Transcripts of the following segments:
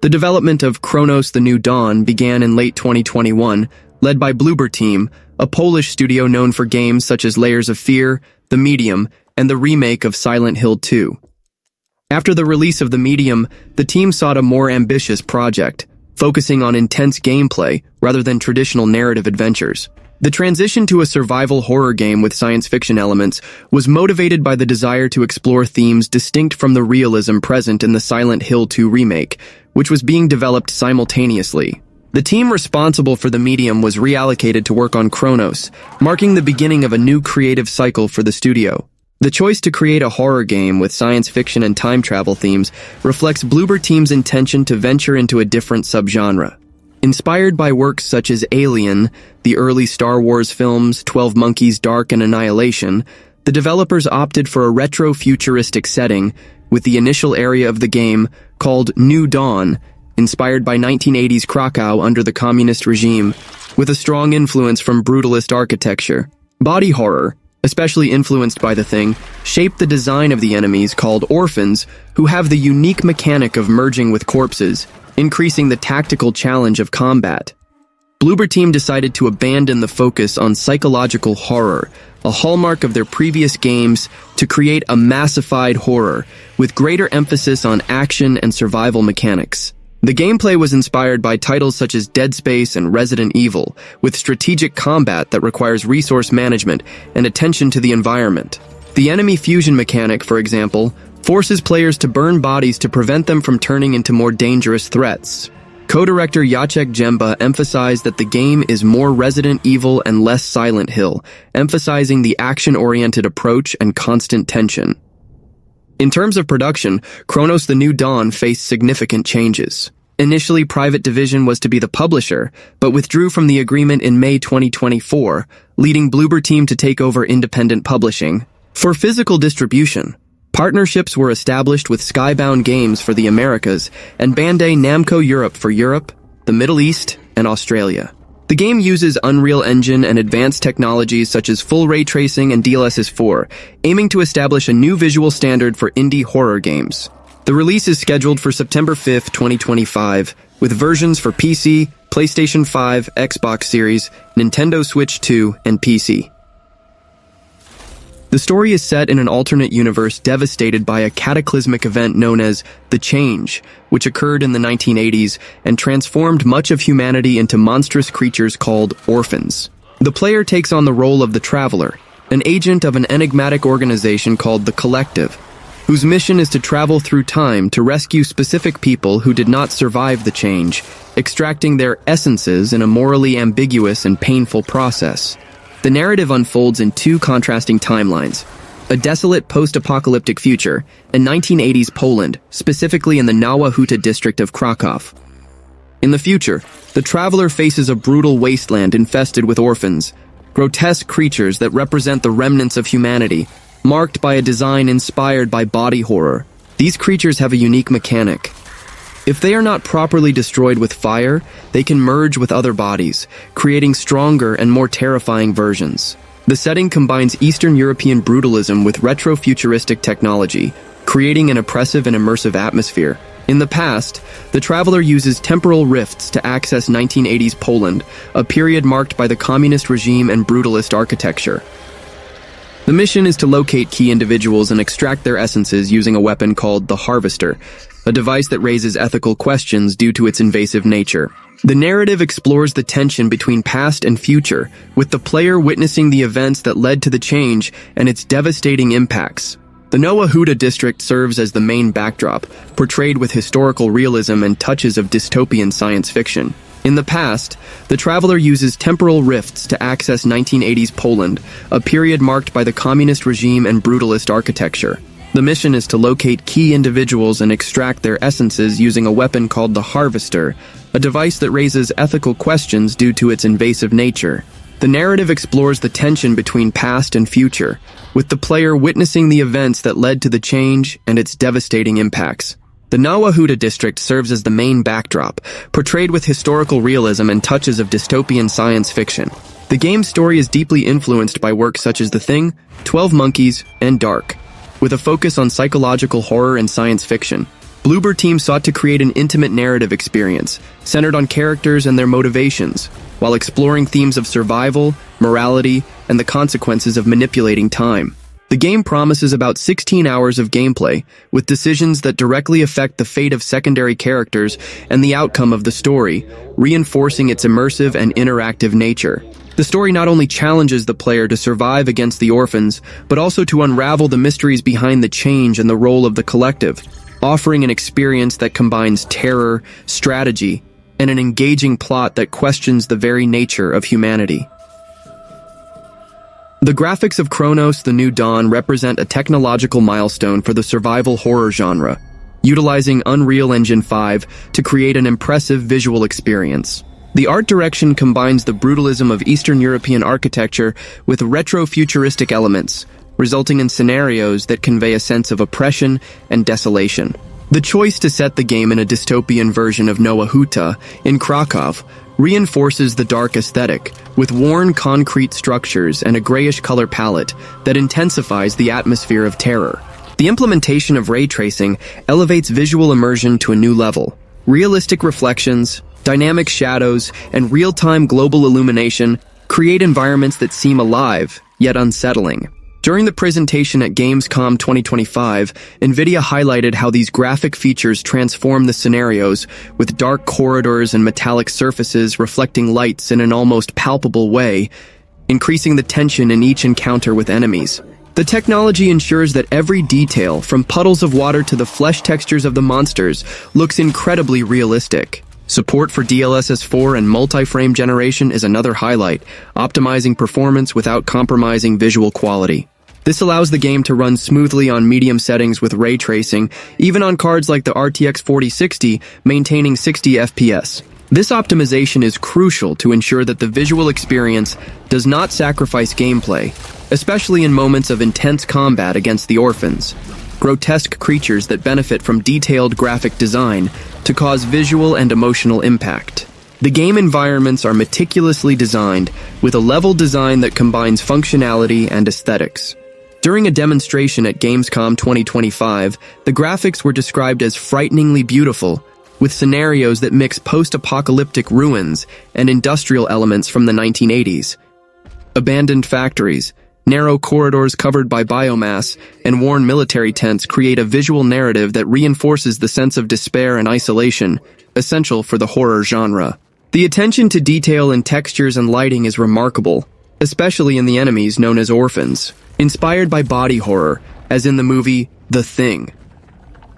The development of Cronos: The New Dawn began in late 2021, led by Bloober Team, a Polish studio known for games such as Layers of Fear, The Medium, and the remake of Silent Hill 2. After the release of The Medium, the team sought a more ambitious project, focusing on intense gameplay rather than traditional narrative adventures. The transition to a survival horror game with science fiction elements was motivated by the desire to explore themes distinct from the realism present in the Silent Hill 2 remake, which was being developed simultaneously. The team responsible for The Medium was reallocated to work on Cronos, marking the beginning of a new creative cycle for the studio. The choice to create a horror game with science fiction and time travel themes reflects Bloober Team's intention to venture into a different subgenre. Inspired by works such as Alien, the early Star Wars films, 12 Monkeys, Dark, and Annihilation, the developers opted for a retro-futuristic setting, with the initial area of the game called New Dawn, inspired by 1980s Krakow under the communist regime, with a strong influence from brutalist architecture. Body horror, especially influenced by The Thing, shaped the design of the enemies called orphans, who have the unique mechanic of merging with corpses, increasing the tactical challenge of combat. Bloober Team decided to abandon the focus on psychological horror, a hallmark of their previous games, to create a massified horror, with greater emphasis on action and survival mechanics. The gameplay was inspired by titles such as Dead Space and Resident Evil, with strategic combat that requires resource management and attention to the environment. The enemy fusion mechanic, for example, forces players to burn bodies to prevent them from turning into more dangerous threats. Co-director Jacek Jemba emphasized that the game is more Resident Evil and less Silent Hill, emphasizing the action-oriented approach and constant tension. In terms of production, Cronos: The New Dawn faced significant changes. Initially, Private Division was to be the publisher, but withdrew from the agreement in May 2024, leading Bloober Team to take over independent publishing. For physical distribution, partnerships were established with Skybound Games for the Americas and Bandai Namco Europe for Europe, the Middle East, and Australia. The game uses Unreal Engine and advanced technologies such as full ray tracing and DLSS 4, aiming to establish a new visual standard for indie horror games. The release is scheduled for September 5, 2025, with versions for PC, PlayStation 5, Xbox Series, Nintendo Switch 2, and PC. The story is set in an alternate universe devastated by a cataclysmic event known as The Change, which occurred in the 1980s and transformed much of humanity into monstrous creatures called orphans. The player takes on the role of the Traveler, an agent of an enigmatic organization called The Collective, whose mission is to travel through time to rescue specific people who did not survive the change, extracting their essences in a morally ambiguous and painful process. The narrative unfolds in two contrasting timelines: a desolate post-apocalyptic future and 1980s Poland, specifically in the Nowa Huta district of Krakow. In the future, the Traveler faces a brutal wasteland infested with orphans, grotesque creatures that represent the remnants of humanity, marked by a design inspired by body horror. These creatures have a unique mechanic. If they are not properly destroyed with fire, they can merge with other bodies, creating stronger and more terrifying versions. The setting combines Eastern European brutalism with retro-futuristic technology, creating an oppressive and immersive atmosphere. In the past, the Traveler uses temporal rifts to access 1980s Poland, a period marked by the communist regime and brutalist architecture. The mission is to locate key individuals and extract their essences using a weapon called the Harvester, a device that raises ethical questions due to its invasive nature. The narrative explores the tension between past and future, with the player witnessing the events that led to the change and its devastating impacts. The Nowa Huta district serves as the main backdrop, portrayed with historical realism and touches of dystopian science fiction. In the past, the Traveler uses temporal rifts to access 1980s Poland, a period marked by the communist regime and brutalist architecture. The mission is to locate key individuals and extract their essences using a weapon called the Harvester, a device that raises ethical questions due to its invasive nature. The narrative explores the tension between past and future, with the player witnessing the events that led to the change and its devastating impacts. The Nowa Huta district serves as the main backdrop, portrayed with historical realism and touches of dystopian science fiction. The game's story is deeply influenced by works such as The Thing, 12 Monkeys, and Dark, with a focus on psychological horror and science fiction. Bloober Team sought to create an intimate narrative experience, centered on characters and their motivations, while exploring themes of survival, morality, and the consequences of manipulating time. The game promises about 16 hours of gameplay, with decisions that directly affect the fate of secondary characters and the outcome of the story, reinforcing its immersive and interactive nature. The story not only challenges the player to survive against the orphans, but also to unravel the mysteries behind the change and the role of the collective, offering an experience that combines terror, strategy, and an engaging plot that questions the very nature of humanity. The graphics of Cronos: The New Dawn represent a technological milestone for the survival horror genre, utilizing Unreal Engine 5 to create an impressive visual experience. The art direction combines the brutalism of Eastern European architecture with retro-futuristic elements, resulting in scenarios that convey a sense of oppression and desolation. The choice to set the game in a dystopian version of Nowa Huta in Krakow reinforces the dark aesthetic, with worn concrete structures and a grayish color palette that intensifies the atmosphere of terror. The implementation of ray tracing elevates visual immersion to a new level. Realistic reflections, dynamic shadows, and real-time global illumination create environments that seem alive, yet unsettling. During the presentation at Gamescom 2025, NVIDIA highlighted how these graphic features transform the scenarios, with dark corridors and metallic surfaces reflecting lights in an almost palpable way, increasing the tension in each encounter with enemies. The technology ensures that every detail, from puddles of water to the flesh textures of the monsters, looks incredibly realistic. Support for DLSS 4 and multi-frame generation is another highlight, optimizing performance without compromising visual quality. This allows the game to run smoothly on medium settings with ray tracing, even on cards like the RTX 4060, maintaining 60 FPS. This optimization is crucial to ensure that the visual experience does not sacrifice gameplay, especially in moments of intense combat against the orphans. Grotesque creatures that benefit from detailed graphic design to cause visual and emotional impact. The game environments are meticulously designed, with a level design that combines functionality and aesthetics. During a demonstration at Gamescom 2025, the graphics were described as frighteningly beautiful, with scenarios that mix post-apocalyptic ruins and industrial elements from the 1980s. Abandoned factories, narrow corridors covered by biomass, and worn military tents create a visual narrative that reinforces the sense of despair and isolation, essential for the horror genre. The attention to detail in textures and lighting is remarkable, especially in the enemies known as orphans. Inspired by body horror, as in the movie The Thing.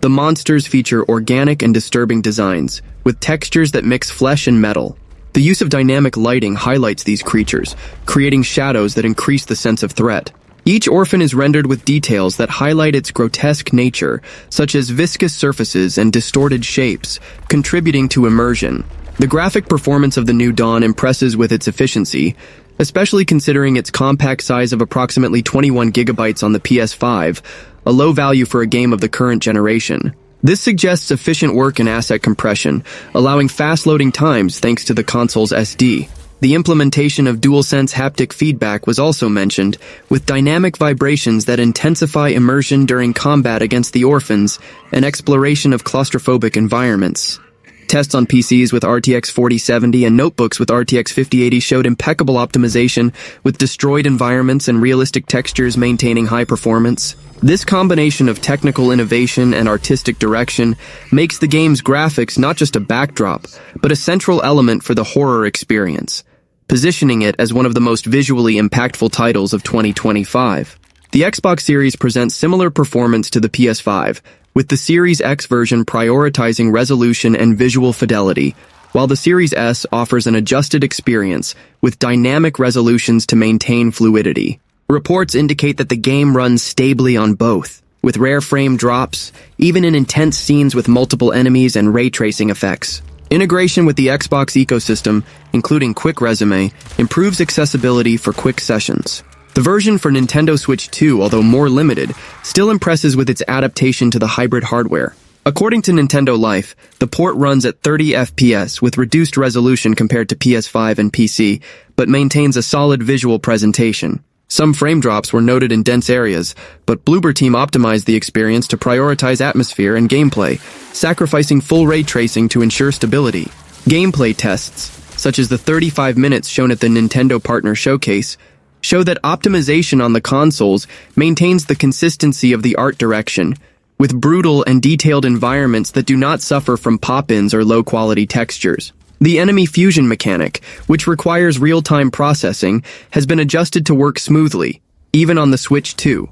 The monsters feature organic and disturbing designs, with textures that mix flesh and metal. The use of dynamic lighting highlights these creatures, creating shadows that increase the sense of threat. Each orphan is rendered with details that highlight its grotesque nature, such as viscous surfaces and distorted shapes, contributing to immersion. The graphic performance of The New Dawn impresses with its efficiency, especially considering its compact size of approximately 21 gigabytes on the PS5, a low value for a game of the current generation. This suggests efficient work in asset compression, allowing fast loading times thanks to the console's SD. The implementation of DualSense haptic feedback was also mentioned, with dynamic vibrations that intensify immersion during combat against the orphans and exploration of claustrophobic environments. Tests on PCs with RTX 4070 and notebooks with RTX 5080 showed impeccable optimization, with destroyed environments and realistic textures maintaining high performance. This combination of technical innovation and artistic direction makes the game's graphics not just a backdrop, but a central element for the horror experience, positioning it as one of the most visually impactful titles of 2025. The Xbox Series presents similar performance to the PS5, with the Series X version prioritizing resolution and visual fidelity, while the Series S offers an adjusted experience with dynamic resolutions to maintain fluidity. Reports indicate that the game runs stably on both, with rare frame drops, even in intense scenes with multiple enemies and ray tracing effects. Integration with the Xbox ecosystem, including Quick Resume, improves accessibility for quick sessions. The version for Nintendo Switch 2, although more limited, still impresses with its adaptation to the hybrid hardware. According to Nintendo Life, the port runs at 30 FPS with reduced resolution compared to PS5 and PC, but maintains a solid visual presentation. Some frame drops were noted in dense areas, but Bloober Team optimized the experience to prioritize atmosphere and gameplay, sacrificing full ray tracing to ensure stability. Gameplay tests, such as the 35 minutes shown at the Nintendo Partner Showcase, show that optimization on the consoles maintains the consistency of the art direction, with brutal and detailed environments that do not suffer from pop-ins or low-quality textures. The enemy fusion mechanic, which requires real-time processing, has been adjusted to work smoothly, even on the Switch 2.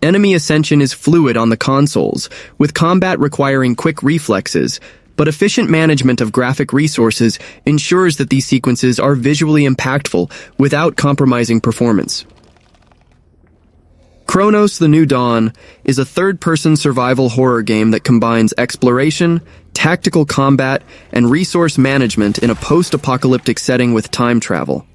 Enemy ascension is fluid on the consoles, with combat requiring quick reflexes, but efficient management of graphic resources ensures that these sequences are visually impactful without compromising performance. Cronos: The New Dawn is a third-person survival horror game that combines exploration, tactical combat, and resource management in a post-apocalyptic setting with time travel.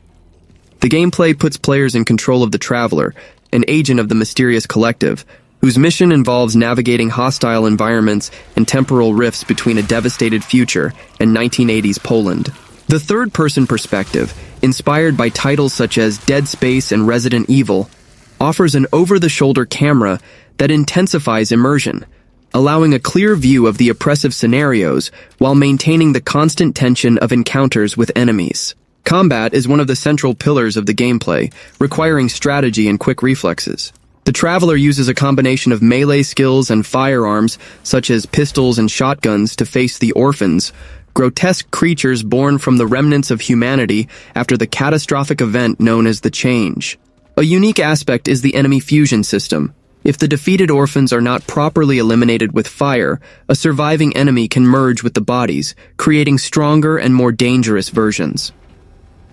The gameplay puts players in control of the Traveler, an agent of the mysterious collective, whose mission involves navigating hostile environments and temporal rifts between a devastated future and 1980s Poland. The third-person perspective, inspired by titles such as Dead Space and Resident Evil, offers an over-the-shoulder camera that intensifies immersion, allowing a clear view of the oppressive scenarios while maintaining the constant tension of encounters with enemies. Combat is one of the central pillars of the gameplay, requiring strategy and quick reflexes. The Traveler uses a combination of melee skills and firearms, such as pistols and shotguns, to face the Orphans, grotesque creatures born from the remnants of humanity after the catastrophic event known as the Change. A unique aspect is the enemy fusion system. If the defeated Orphans are not properly eliminated with fire, a surviving enemy can merge with the bodies, creating stronger and more dangerous versions.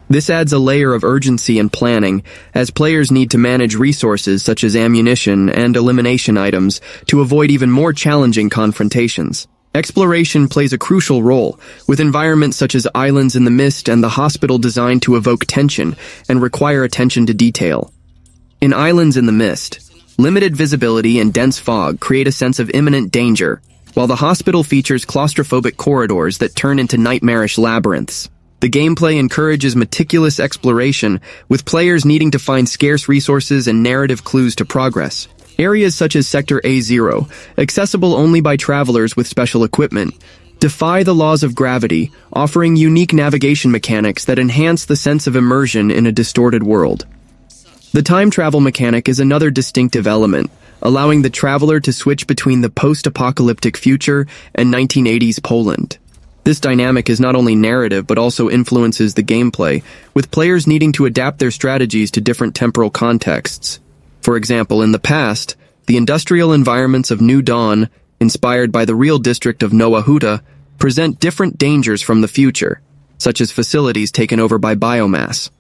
This adds a layer of urgency and planning, as players need to manage resources such as ammunition and elimination items to avoid even more challenging confrontations. Exploration plays a crucial role, with environments such as islands in the mist and the hospital designed to evoke tension and require attention to detail. In Islands in the Mist, limited visibility and dense fog create a sense of imminent danger, while the hospital features claustrophobic corridors that turn into nightmarish labyrinths. The gameplay encourages meticulous exploration, with players needing to find scarce resources and narrative clues to progress. Areas such as Sector A0, accessible only by travelers with special equipment, defy the laws of gravity, offering unique navigation mechanics that enhance the sense of immersion in a distorted world. The time travel mechanic is another distinctive element, allowing the Traveler to switch between the post-apocalyptic future and 1980s Poland. This dynamic is not only narrative but also influences the gameplay, with players needing to adapt their strategies to different temporal contexts. For example, in the past, the industrial environments of New Dawn, inspired by the real district of Nowa Huta, present different dangers from the future, such as facilities taken over by biomass.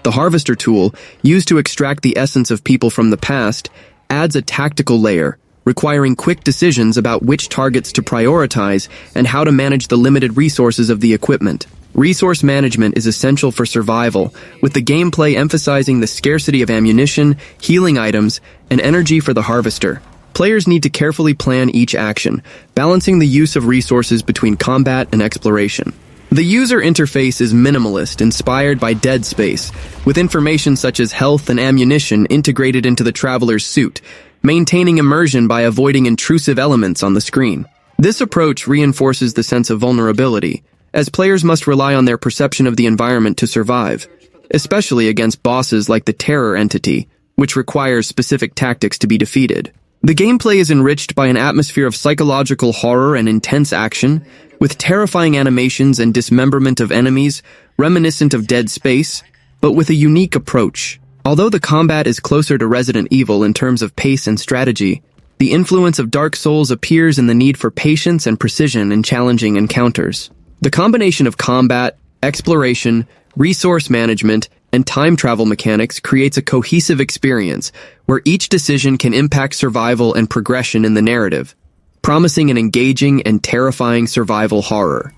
The Harvester tool, used to extract the essence of people from the past, adds a tactical layer, requiring quick decisions about which targets to prioritize and how to manage the limited resources of the equipment. Resource management is essential for survival, with the gameplay emphasizing the scarcity of ammunition, healing items, and energy for the Harvester. Players need to carefully plan each action, balancing the use of resources between combat and exploration. The user interface is minimalist, inspired by Dead Space, with information such as health and ammunition integrated into the Traveler's suit, maintaining immersion by avoiding intrusive elements on the screen. This approach reinforces the sense of vulnerability, as players must rely on their perception of the environment to survive, especially against bosses like the Terror Entity, which requires specific tactics to be defeated. The gameplay is enriched by an atmosphere of psychological horror and intense action, with terrifying animations and dismemberment of enemies, reminiscent of Dead Space, but with a unique approach. Although the combat is closer to Resident Evil in terms of pace and strategy, the influence of Dark Souls appears in the need for patience and precision in challenging encounters. The combination of combat, exploration, resource management, and time travel mechanics creates a cohesive experience where each decision can impact survival and progression in the narrative, promising an engaging and terrifying survival horror.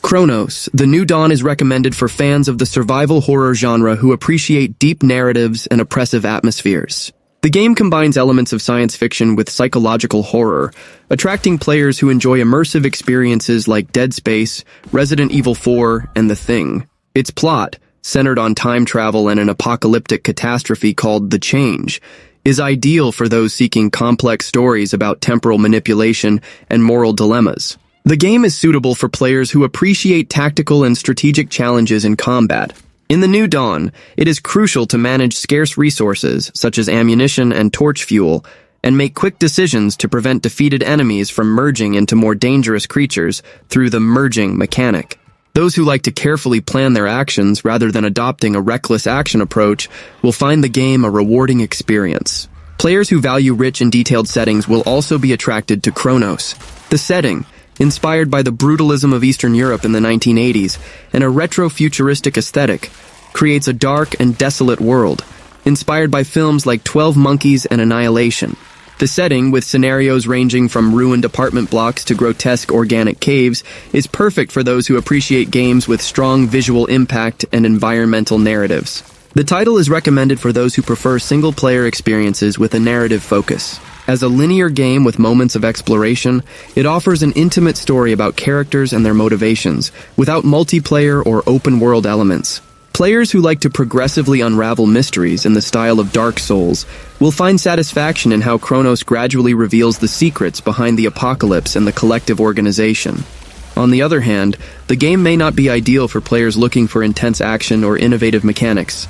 Cronos: The New Dawn is recommended for fans of the survival horror genre who appreciate deep narratives and oppressive atmospheres. The game combines elements of science fiction with psychological horror, attracting players who enjoy immersive experiences like Dead Space, Resident Evil 4, and The Thing. Its plot, centered on time travel and an apocalyptic catastrophe called The Change, is ideal for those seeking complex stories about temporal manipulation and moral dilemmas. The game is suitable for players who appreciate tactical and strategic challenges in combat. In the New Dawn, it is crucial to manage scarce resources, such as ammunition and torch fuel, and make quick decisions to prevent defeated enemies from merging into more dangerous creatures through the merging mechanic. Those who like to carefully plan their actions rather than adopting a reckless action approach will find the game a rewarding experience. Players who value rich and detailed settings will also be attracted to Cronos. The setting, inspired by the brutalism of Eastern Europe in the 1980s and a retro-futuristic aesthetic, creates a dark and desolate world, inspired by films like 12 Monkeys and Annihilation. The setting, with scenarios ranging from ruined apartment blocks to grotesque organic caves, is perfect for those who appreciate games with strong visual impact and environmental narratives. The title is recommended for those who prefer single-player experiences with a narrative focus. As a linear game with moments of exploration, it offers an intimate story about characters and their motivations, without multiplayer or open-world elements. Players who like to progressively unravel mysteries in the style of Dark Souls will find satisfaction in how Cronos gradually reveals the secrets behind the apocalypse and the collective organization. On the other hand, the game may not be ideal for players looking for intense action or innovative mechanics,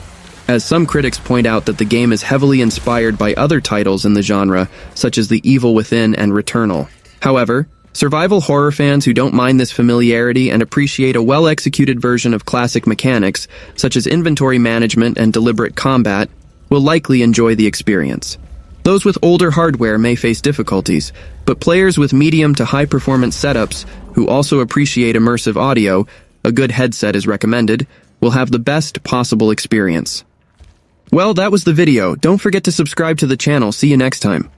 as some critics point out that the game is heavily inspired by other titles in the genre, such as The Evil Within and Returnal. However, survival horror fans who don't mind this familiarity and appreciate a well-executed version of classic mechanics, such as inventory management and deliberate combat, will likely enjoy the experience. Those with older hardware may face difficulties, but players with medium to high-performance setups who also appreciate immersive audio, a good headset is recommended, will have the best possible experience. Well, that was the video. Don't forget to subscribe to the channel. See you next time.